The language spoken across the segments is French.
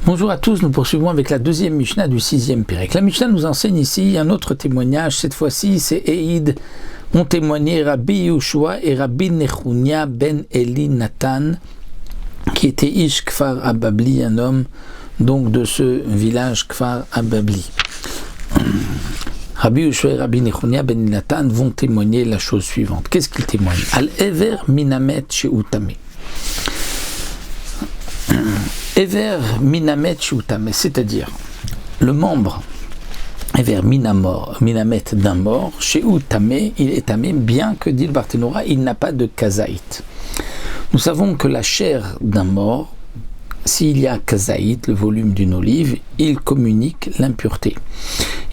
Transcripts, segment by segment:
Bonjour à tous, nous poursuivons avec la deuxième Mishnah du sixième Pérec. La Mishnah nous enseigne ici un autre témoignage, cette fois-ci c'est Eid, ont témoigné Rabbi Yehoshua et Rabbi Nechunia ben Eli Nathan, qui était Ish Kfar Ababli, un homme donc de ce village Kfar Ababli. Rabbi Yehoshua et Rabbi Nechunia ben Eli Nathan vont témoigner la chose suivante. Qu'est-ce qu'ils témoignent? Al-Ever Minamet Sheutame. Ever Minamet Sheutame, c'est-à-dire le membre Ever Minamet d'un mort, Sheutame, il est tamé, bien que, dit le Barthénora, il n'a pas de kazaït. Nous savons que la chair d'un mort, s'il y a kazaït, le volume d'une olive, il communique l'impureté.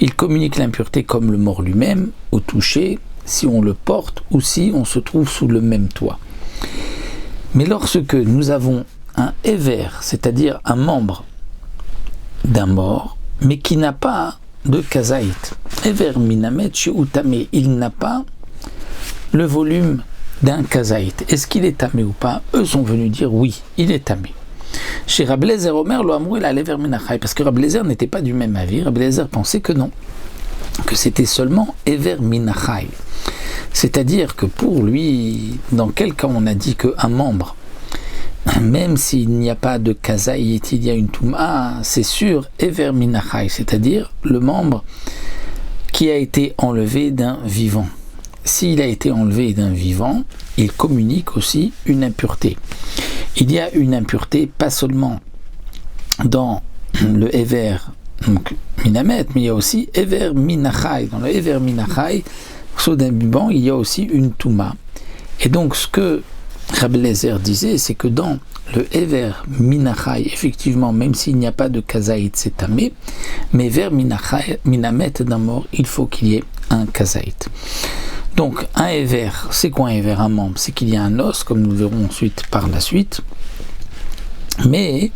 Il communique l'impureté comme le mort lui-même, au toucher, si on le porte ou si on se trouve sous le même toit. Mais lorsque nous avons un Ever, c'est-à-dire un membre d'un mort, mais qui n'a pas de kazaït, Ever Minamet Sheutame, il n'a pas le volume d'un kazaït. Est-ce qu'il est tamé ou pas? Eux sont venus dire oui, il est tamé. Chez Rabbi Eliezer Omer, lo amrou la lever minachai, parce que Rabbi Eliezer n'était pas du même avis. Rabbi Eliezer pensait que non, que c'était seulement Ever minachai. C'est-à-dire que pour lui, dans quel cas on a dit qu'un membre, même s'il n'y a pas de kazaït, il y a une touma, c'est sûr, Ever minachai, c'est-à-dire le membre qui a été enlevé d'un vivant. S'il a été enlevé d'un vivant, il communique aussi une impureté. Il y a une impureté, pas seulement dans le Ever donc Minamet, mais il y a aussi Ever Minachai. Dans le Ever Minachai, sur d'un vivant, il y a aussi une touma. Et donc, ce que Rabbi Eliezer disait, c'est que dans le Ever Minachai, effectivement, même s'il n'y a pas de kazaït, c'est tamé, mais Ever Minamet d'un mort, il faut qu'il y ait un kazaït. Donc, un Ever, c'est quoi un Ever, un membre? C'est qu'il y a un os, comme nous verrons ensuite par la suite, mais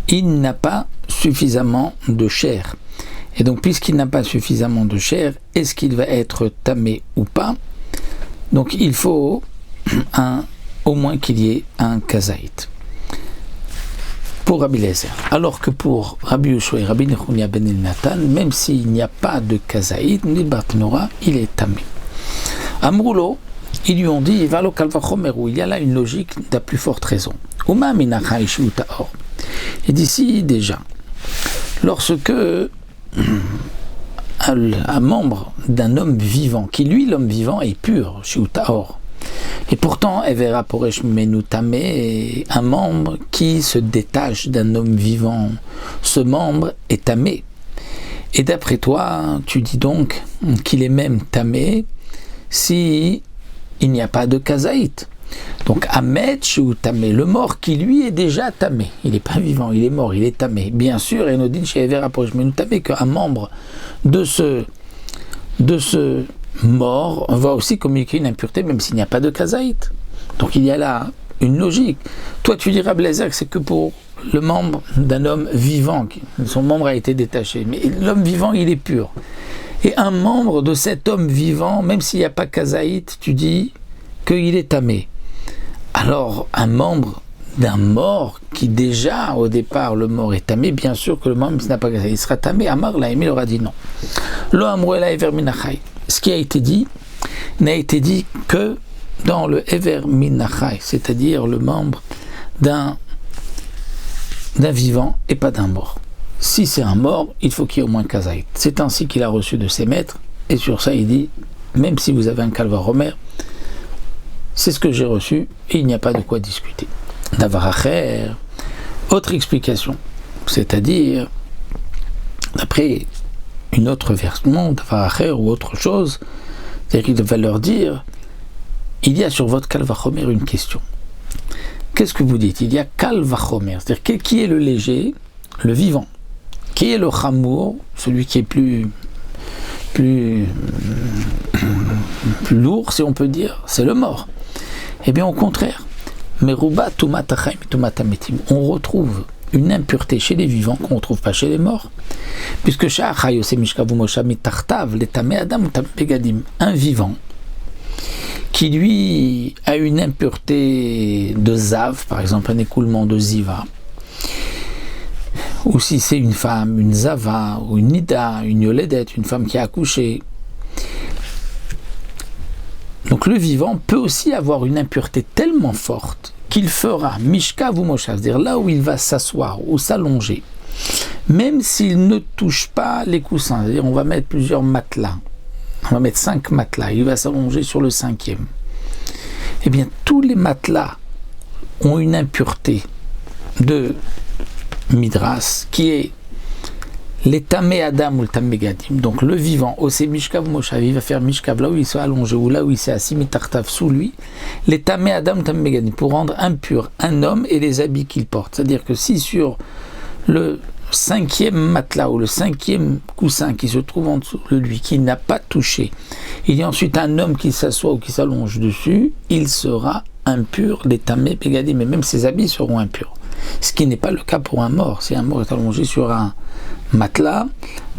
il n'a pas suffisamment de chair. Et donc, puisqu'il n'a pas suffisamment de chair, est-ce qu'il va être tamé ou pas? Donc, il faut au moins qu'il y ait un kazaït. Pour Rabbi Eliezer. Alors que pour Rabbi Yehoshua et Rabbi Nechunia ben Eli Nathan, même s'il n'y a pas de kazaït, ni de Barthénora, il est tamé. Amroulo, ils lui ont dit, il y a là une logique de plus forte raison. Et d'ici déjà, lorsque un membre d'un homme vivant, qui lui, l'homme vivant, est pur, Shiutaor, et pourtant, Evera Poresh Menutame est un membre qui se détache d'un homme vivant, ce membre est tamé. Et d'après toi, tu dis donc qu'il est même tamé si il n'y a pas de kazaït. Donc Amet Sheutame, le mort qui lui est déjà tamé, il n'est pas vivant, il est mort, il est tamé. Bien sûr, et nous dit chez Evera Poresh Menutame qu'un membre de ce mort va aussi communiquer une impureté même s'il n'y a pas de kazaït. Donc il y a là une logique. Toi tu diras Blazer que c'est que pour le membre d'un homme vivant, son membre a été détaché, mais l'homme vivant il est pur. Et un membre de cet homme vivant, même s'il n'y a pas kazaït, tu dis qu'il est tamé. Alors un membre d'un mort qui déjà au départ le mort est tamé, bien sûr que le membre s'il n'a pas kazaït, il sera tamé. Amar la Émile aura dit non. Lo amruela ever minachai. Ce qui a été dit n'a été dit que dans le Ever Minachai, c'est-à-dire le membre d'un vivant et pas d'un mort. Si c'est un mort, il faut qu'il y ait au moins kazaït. C'est ainsi qu'il a reçu de ses maîtres, et sur ça il dit, même si vous avez un calvar omer, c'est ce que j'ai reçu, et il n'y a pas de quoi discuter. Davaracher, autre explication, c'est-à-dire, d'après une autre version, ou autre chose, c'est-à-dire qu'il va leur dire, il y a sur votre kalvachomer une question. Qu'est-ce que vous dites? Il y a kalvachomer, c'est-à-dire qui est le léger, le vivant, qui est le chamour, celui qui est plus lourd, si on peut dire, c'est le mort. Eh bien au contraire, meruba tumatachem tumatametim, on retrouve une impureté chez les vivants qu'on ne retrouve pas chez les morts. Puisque un vivant qui lui a une impureté de zav, par exemple un écoulement de ziva, ou si c'est une femme, une zava, ou une nida, une yoledet, une femme qui a accouché. Donc le vivant peut aussi avoir une impureté tellement forte qu'il fera mishkav ou moshav, c'est-à-dire là où il va s'asseoir ou s'allonger, même s'il ne touche pas les coussins, c'est-à-dire on va mettre plusieurs matelas, on va mettre 5 matelas, il va s'allonger sur le 5e. Eh bien tous les matelas ont une impureté de Midras qui est les tamé adam ou le tamé gadim. Donc le vivant, osé mishkav moshav, il va faire mishkav là où il s'est allongé ou là où il s'est assis mitartav sous lui. Les tamé adam tamé gadim pour rendre impur un homme et les habits qu'il porte. C'est-à-dire que si sur le 5e matelas ou le 5e coussin qui se trouve en dessous de lui, qui n'a pas touché, il y a ensuite un homme qui s'assoit ou qui s'allonge dessus, il sera impur, les tamé bégadim, mais même ses habits seront impurs. Ce qui n'est pas le cas pour un mort. Si un mort est allongé sur un matelas,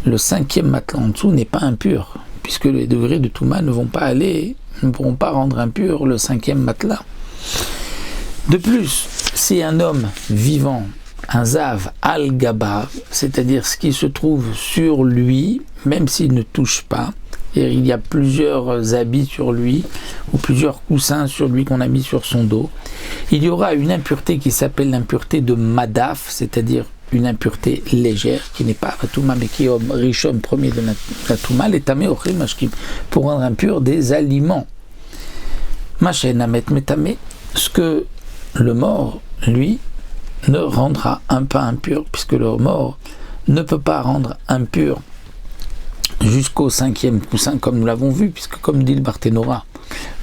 le 5e matelas en dessous n'est pas impur, puisque les degrés de Touma ne pourront pas rendre impur le 5e matelas. De plus, si un homme vivant, un zav al-gabav, c'est-à-dire ce qui se trouve sur lui, même s'il ne touche pas, et il y a plusieurs habits sur lui, ou plusieurs coussins sur lui qu'on a mis sur son dos, il y aura une impureté qui s'appelle l'impureté de madaf, c'est-à-dire une impureté légère, qui n'est pas Touma, mais qui est Rishon, premier de la Touma, les tamé ochrim mashkim, pour rendre impur des aliments. Machen amet metame, ce que le mort, lui, ne rendra pas impur, puisque le mort ne peut pas rendre impur jusqu'au 5e coussin, comme nous l'avons vu, puisque comme dit le Barthénora,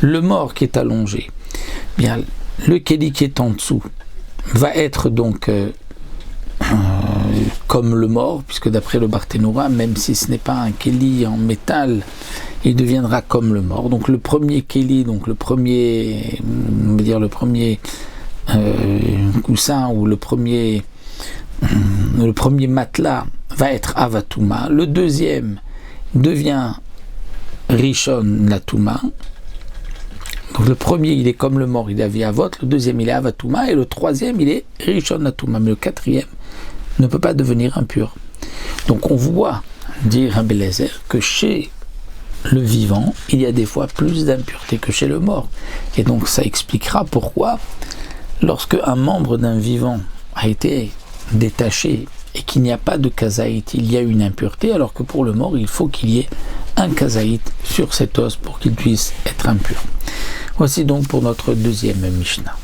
le mort qui est allongé, bien le kéli qui est en dessous va être donc comme le mort, puisque d'après le Barthénora, même si ce n'est pas un kéli en métal, il deviendra comme le mort. Donc le premier kéli, donc le premier coussin ou le premier matelas va être Avatouma. Le deuxième devient Rishon la Touma. Donc le premier il est comme le mort, il est Aviavot, le deuxième il est Avatouma et le troisième il est Rishon la Touma, mais le quatrième ne peut pas devenir impur. Donc on voit, dit Rabbi Eliezer, que chez le vivant il y a des fois plus d'impureté que chez le mort, et donc ça expliquera pourquoi lorsque un membre d'un vivant a été détaché et qu'il n'y a pas de kazaït, il y a une impureté, alors que pour le mort, il faut qu'il y ait un kazaït sur cet os pour qu'il puisse être impur. Voici donc pour notre deuxième Mishnah.